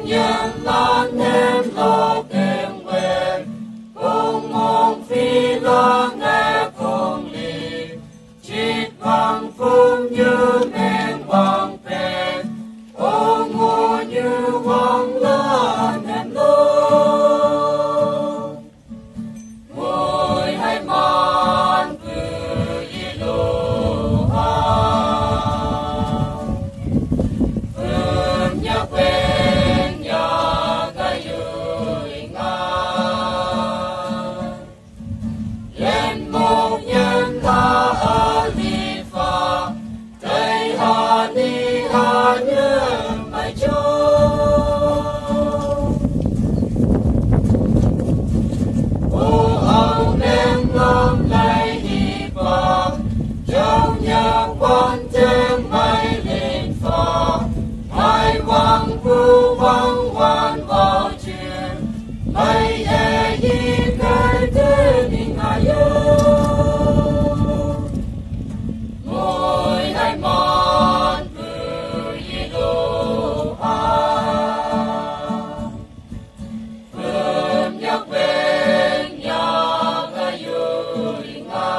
nhân lan em lo kèm về cùng mong phi lo nghe cùng lì chít vang phương như men vang pe ô ngô như vang lan em lo ngồi hai man vừa y lô ha phương nhắc quen nhà cái vui nga lên một nhân ta ở đi pha tay hà đi hà như bài châu ô ông em ngom lại đi pha châu nhà quan trên mây lên pha mai vang vu vang quan vào chuyện mây e đi cái tên đi ngài ngồi hai mòn vừa y lô ha phương nhắc về nhà cái vui nga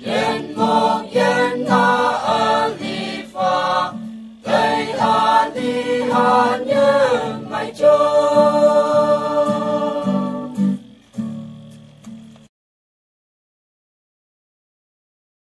lên một nhân ta ở đi pha tay hà đi hà